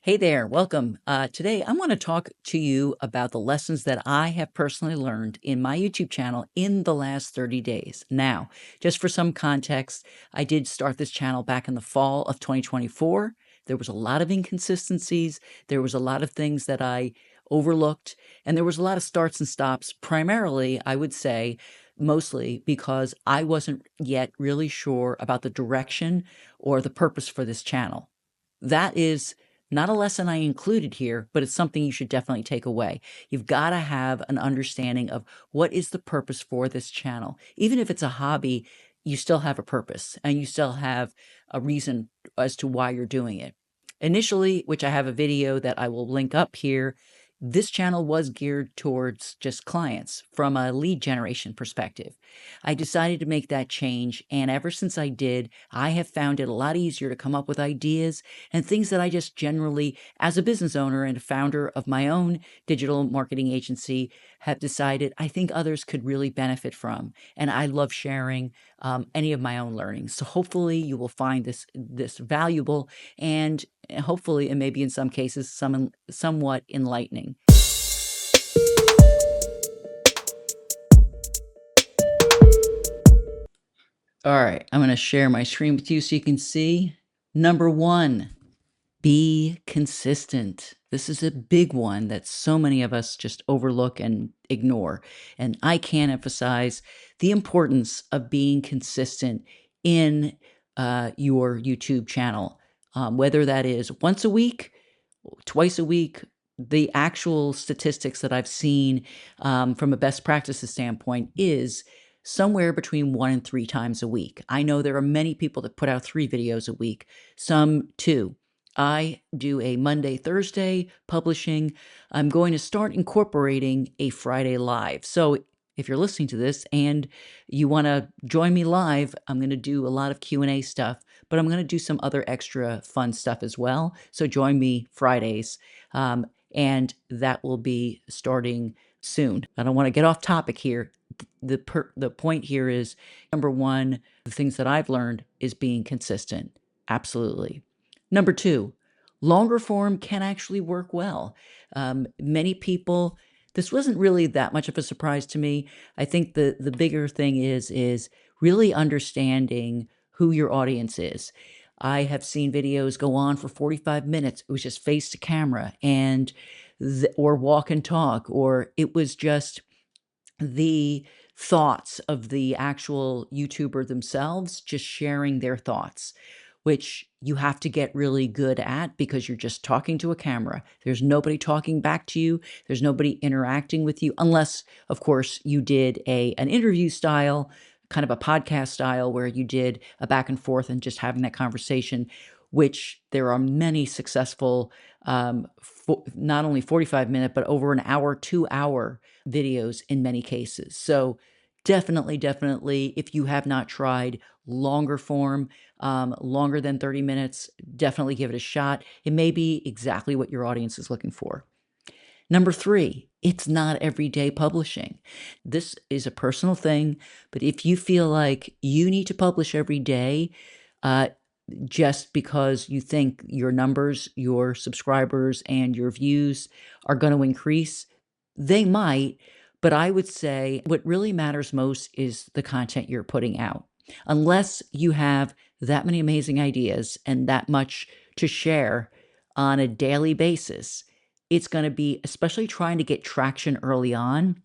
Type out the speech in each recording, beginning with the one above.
Hey there, welcome. Today, I want to talk to you about the lessons that I have personally learned in my YouTube channel in the last 30 days. Now, just for some context, I did start this channel back in the fall of 2024. There was a lot of inconsistencies, there was a lot of things that I overlooked, and there was a lot of starts and stops, primarily, I would say, mostly because I wasn't yet really sure about the direction or the purpose for this channel. That is not a lesson I included here, but it's something you should definitely take away. You've got to have an understanding of what is the purpose for this channel. Even if it's a hobby, you still have a purpose and you still have a reason as to why you're doing it. Initially, which I have a video that I will link up here, this channel was geared towards just clients from a lead generation perspective. I decided to make that change, and ever since I did, I have found it a lot easier to come up with ideas and things that I just generally, as a business owner and a founder of my own digital marketing agency, have decided I think others could really benefit from. And I love sharing any of my own learnings. So hopefully you will find this valuable and hopefully, and maybe in some cases, somewhat enlightening. All right, I'm going to share my screen with you so you can see. Number one, be consistent. This is a big one that so many of us just overlook and ignore. And I can't emphasize the importance of being consistent in your YouTube channel, whether that is once a week, twice a week. The actual statistics that I've seen from a best practices standpoint is somewhere between 1 and 3 times a week. I know there are many people that put out 3 videos a week, some 2. I do a Monday, Thursday publishing. I'm going to start incorporating a Friday live. So if you're listening to this and you want to join me live, I'm going to do a lot of Q&A stuff, but I'm going to do some other extra fun stuff as well. So join me Fridays, and that will be starting soon. I don't want to get off topic here. The point here is, number one, the things that I've learned is being consistent. Absolutely. Number two, longer form can actually work well. Many people, this wasn't really that much of a surprise to me. I think the bigger thing is really understanding who your audience is. I have seen videos go on for 45 minutes. It was just face to camera and or walk and talk, or it was just the thoughts of the actual YouTuber themselves, just sharing their thoughts, which you have to get really good at because you're just talking to a camera. There's nobody talking back to you. There's nobody interacting with you, unless, of course, you did an interview style, kind of a podcast style where you did a back and forth and just having that conversation, which there are many successful, not only 45-minute, but over an hour, 2-hour videos in many cases. So definitely, if you have not tried longer form, longer than 30 minutes, definitely give it a shot. It may be exactly what your audience is looking for. Number three, it's not everyday publishing. This is a personal thing, but if you feel like you need to publish every day, just because you think your numbers, your subscribers, and your views are going to increase, they might, but I would say what really matters most is the content you're putting out. Unless you have that many amazing ideas and that much to share on a daily basis, it's going to be, especially trying to get traction early on.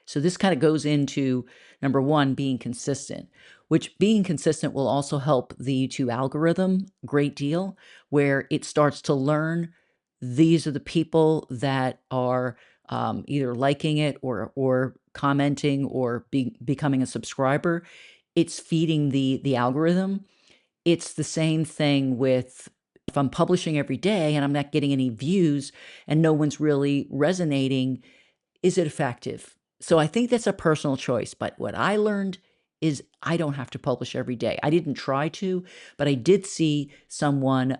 So this kind of goes into number one, being consistent, which being consistent will also help the YouTube algorithm a great deal, where it starts to learn these are the people that are either liking it or commenting or becoming a subscriber. It's feeding the algorithm. It's the same thing with, if I'm publishing every day and I'm not getting any views and no one's really resonating, is it effective? So I think that's a personal choice, but what I learned is I don't have to publish every day. I didn't try to, but I did see someone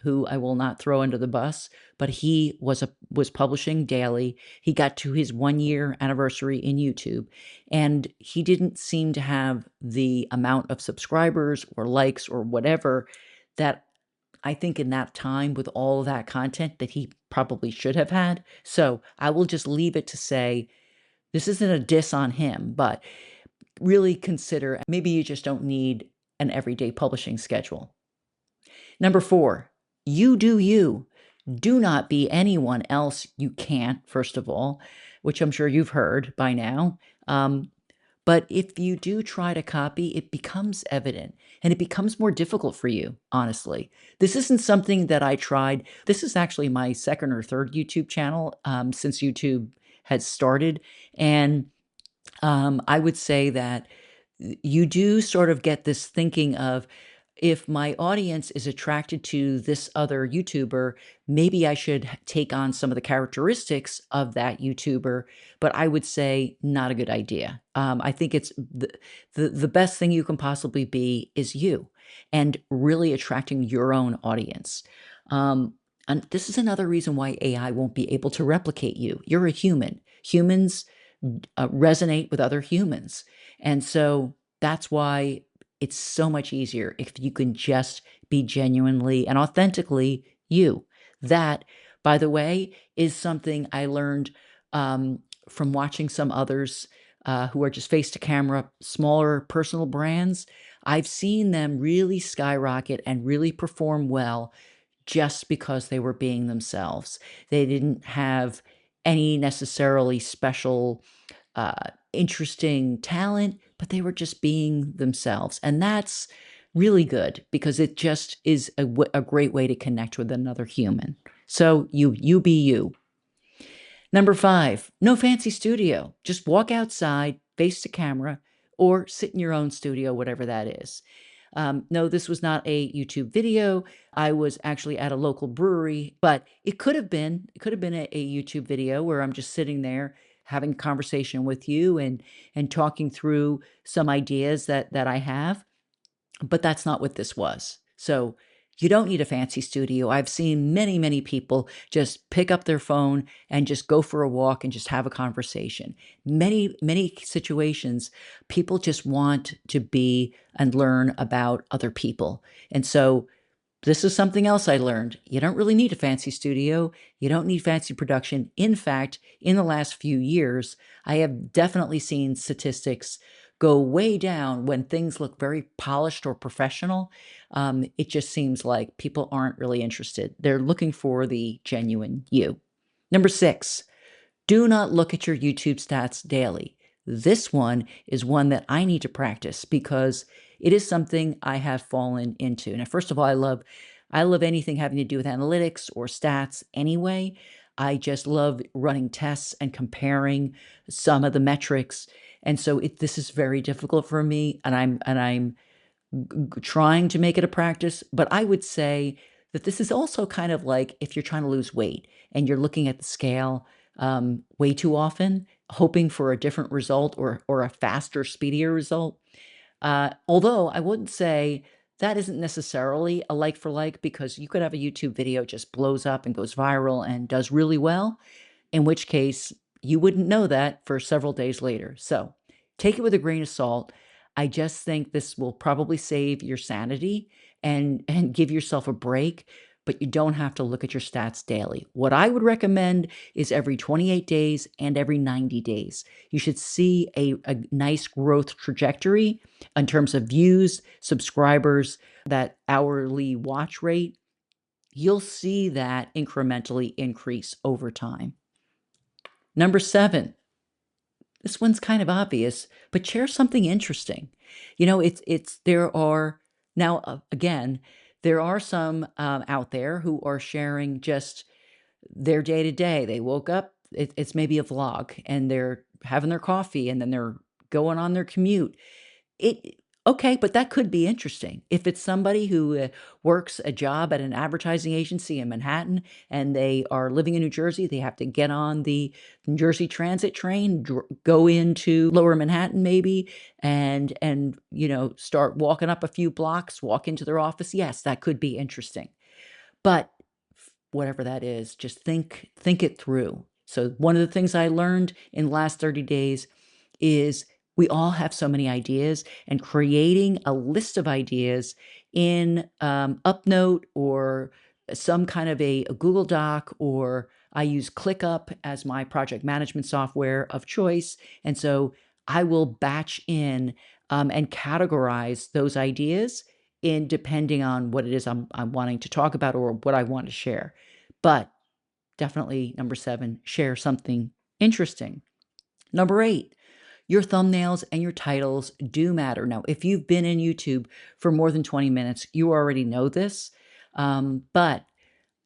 who I will not throw under the bus, but he was publishing daily. He got to his 1-year anniversary in YouTube, and he didn't seem to have the amount of subscribers or likes or whatever that I think in that time with all of that content that he probably should have had. So I will just leave it to say this isn't a diss on him, but really consider maybe you just don't need an everyday publishing schedule. Number 4, you do you. Do not be anyone else you can't, first of all, which I'm sure you've heard by now. But if you do try to copy, it becomes evident and it becomes more difficult for you, honestly. This isn't something that I tried. This is actually my second or third YouTube channel since YouTube had started. And I would say that you do sort of get this thinking of, if my audience is attracted to this other YouTuber, maybe I should take on some of the characteristics of that YouTuber, but I would say not a good idea. I think it's the best thing you can possibly be is you, and really attracting your own audience. And this is another reason why AI won't be able to replicate you. You're a human. Humans resonate with other humans. And so that's why it's so much easier if you can just be genuinely and authentically you. That, by the way, is something I learned from watching some others who are just face to camera, smaller personal brands. I've seen them really skyrocket and really perform well just because they were being themselves. They didn't have any necessarily special interesting talent, but they were just being themselves. And that's really good because it just is a great way to connect with another human. So you be you. Number 5, no fancy studio. Just walk outside, face the camera, or sit in your own studio, whatever that is. No, this was not a YouTube video. I was actually at a local brewery, but it could have been a YouTube video where I'm just sitting there having a conversation with you and talking through some ideas that I have, but that's not what this was. So you don't need a fancy studio. I've seen many, many people just pick up their phone and just go for a walk and just have a conversation. Many, many situations, people just want to be and learn about other people. And so this is something else I learned. You don't really need a fancy studio. You don't need fancy production. In fact, in the last few years, I have definitely seen statistics go way down when things look very polished or professional. It just seems like people aren't really interested. They're looking for the genuine you. Number 6, do not look at your YouTube stats daily. This one is one that I need to practice because it is something I have fallen into. Now, first of all, I love anything having to do with analytics or stats anyway. I just love running tests and comparing some of the metrics. And so this is very difficult for me, and I'm trying to make it a practice, but I would say that this is also kind of like if you're trying to lose weight and you're looking at the scale way too often, hoping for a different result or a faster, speedier result. Although I wouldn't say that isn't necessarily a like for like, because you could have a YouTube video just blows up and goes viral and does really well, in which case you wouldn't know that for several days later. So take it with a grain of salt. I just think this will probably save your sanity and give yourself a break, but you don't have to look at your stats daily. What I would recommend is every 28 days and every 90 days. You should see a nice growth trajectory in terms of views, subscribers, that hourly watch rate. You'll see that incrementally increase over time. Number 7, this one's kind of obvious, but share something interesting. You know, there are now, again, there are some out there who are sharing just their day to day. They woke up, it's maybe a vlog, and they're having their coffee and then they're going on their commute. It Okay, but that could be interesting. If it's somebody who, works a job at an advertising agency in Manhattan and they are living in New Jersey, they have to get on the New Jersey Transit train, go into Lower Manhattan maybe, and, start walking up a few blocks, walk into their office. Yes, that could be interesting. But whatever that is, just think it through. So one of the things I learned in the last 30 days is we all have so many ideas, and creating a list of ideas in UpNote or some kind of a Google Doc, or I use ClickUp as my project management software of choice. And so I will batch in and categorize those ideas in depending on what it is I'm wanting to talk about or what I want to share. But definitely number 7, share something interesting. Number 8, your thumbnails and your titles do matter. Now, if you've been in YouTube for more than 20 minutes, you already know this. But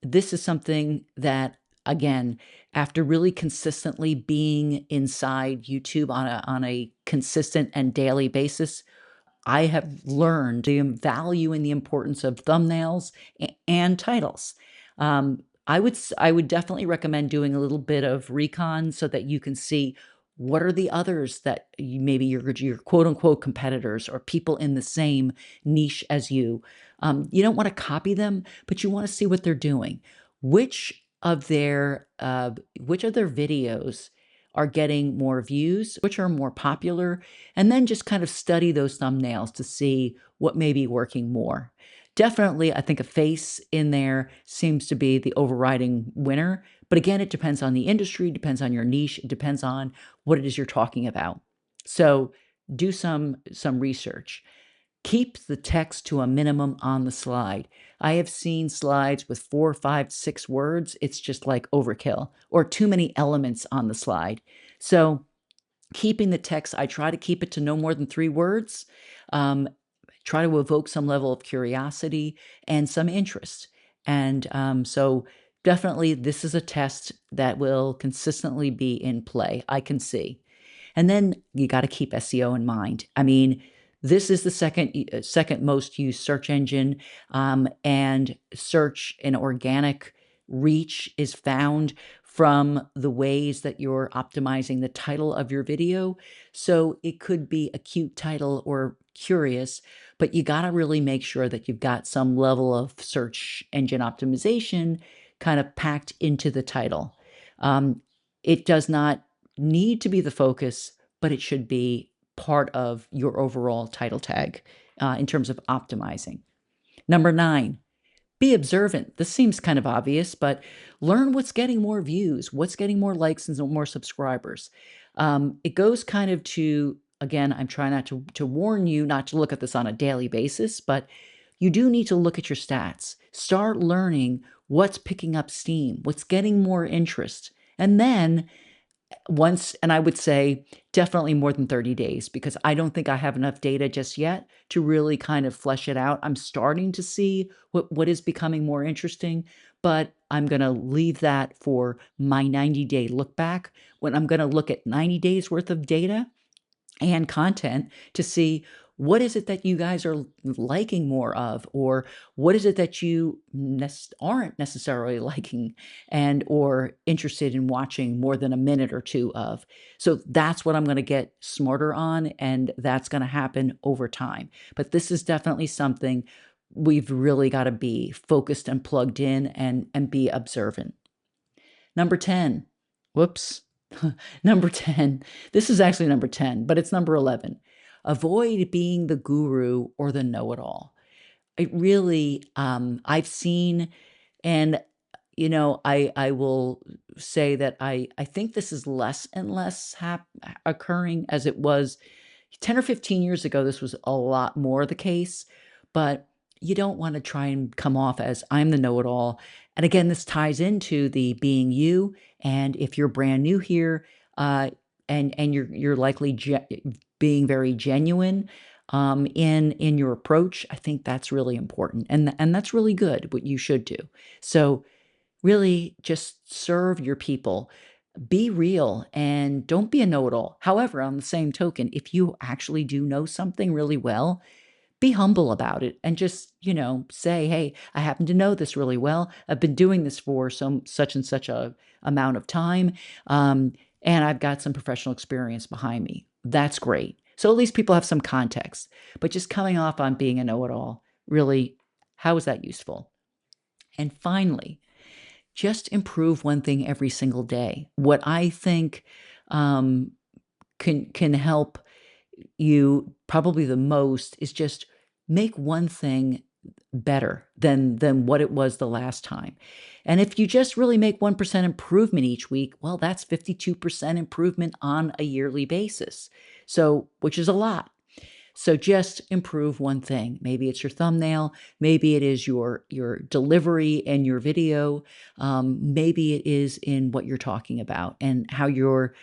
this is something that, again, after really consistently being inside YouTube on a consistent and daily basis, I have learned the value and the importance of thumbnails and titles. I would definitely recommend doing a little bit of recon so that you can see what are the others that maybe your quote unquote competitors or people in the same niche as you. You don't want to copy them, but you want to see what they're doing. Which of their videos are getting more views, which are more popular, and then just kind of study those thumbnails to see what may be working more. Definitely, I think a face in there seems to be the overriding winner. But again, it depends on the industry, depends on your niche, it depends on what it is you're talking about. So do some research. Keep the text to a minimum on the slide. I have seen slides with 4, 5, 6 words. It's just like overkill or too many elements on the slide. So keeping the text, I try to keep it to no more than 3 words. Try to evoke some level of curiosity and some interest. And so definitely this is a test that will consistently be in play, I can see. And then you got to keep SEO in mind. I mean, this is the second most used search engine, and search and organic reach is found from the ways that you're optimizing the title of your video. So it could be a cute title or curious, but you got to really make sure that you've got some level of search engine optimization kind of packed into the title. It does not need to be the focus, but it should be part of your overall title tag in terms of optimizing. Number 9, be observant. This seems kind of obvious, but learn what's getting more views, what's getting more likes and more subscribers. It goes kind of to, again, I'm trying not to warn you not to look at this on a daily basis, but you do need to look at your stats. Start learning what's picking up steam, what's getting more interest. And then and I would say definitely more than 30 days because I don't think I have enough data just yet to really kind of flesh it out. I'm starting to see what is becoming more interesting, but I'm going to leave that for my 90-day look back when I'm going to look at 90 days worth of data and content to see what is it that you guys are liking more of, or what is it that you aren't necessarily liking and or interested in watching more than a minute or two of. So that's what I'm going to get smarter on, and that's going to happen over time. But this is definitely something we've really got to be focused and plugged in and be observant. Number 10. Whoops. Number 10. This is actually number 10, but it's number 11. Avoid being the guru or the know-it-all. It really, I've seen, and I will say that I think this is less and less occurring as it was 10 or 15 years ago. This was a lot more the case, but you don't want to try and come off as I'm the know-it-all. And again, this ties into the being you. And if you're brand new here, and you're likely being very genuine in your approach, I think that's really important, and that's really good. What you should do. So really, just serve your people. Be real and don't be a know-it-all. However, on the same token, if you actually do know something really well, be humble about it and just, say, hey, I happen to know this really well. I've been doing this for such and such a amount of time. And I've got some professional experience behind me. That's great. So at least people have some context. But just coming off on being a know-it-all, really, how is that useful? And finally, just improve one thing every single day. What I think can help you probably the most is just make one thing better than what it was the last time. And if you just really make 1% improvement each week, well, that's 52% improvement on a yearly basis. So, which is a lot. So just improve one thing. Maybe it's your thumbnail, maybe it is your delivery and your video, maybe it is in what you're talking about and how you're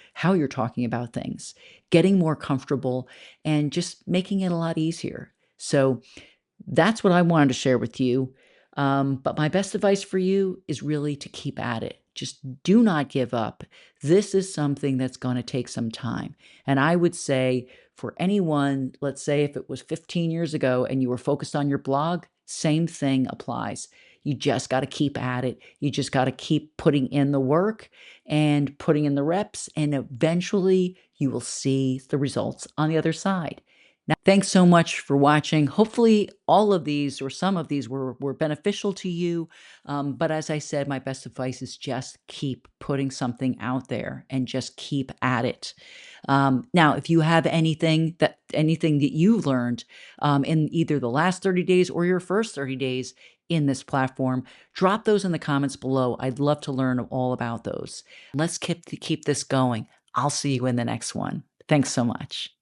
talking about things. Getting more comfortable and just making it a lot easier. So that's what I wanted to share with you. But my best advice for you is really to keep at it. Just do not give up. This is something that's going to take some time. And I would say for anyone, let's say if it was 15 years ago and you were focused on your blog, same thing applies. You just got to keep at it. You just got to keep putting in the work and putting in the reps, and eventually you will see the results on the other side. Now, thanks so much for watching. Hopefully all of these or some of these were beneficial to you. But as I said, my best advice is just keep putting something out there and just keep at it. Now, if you have anything that you learned in either the last 30 days or your first 30 days in this platform, drop those in the comments below. I'd love to learn all about those. Let's keep this going. I'll see you in the next one. Thanks so much.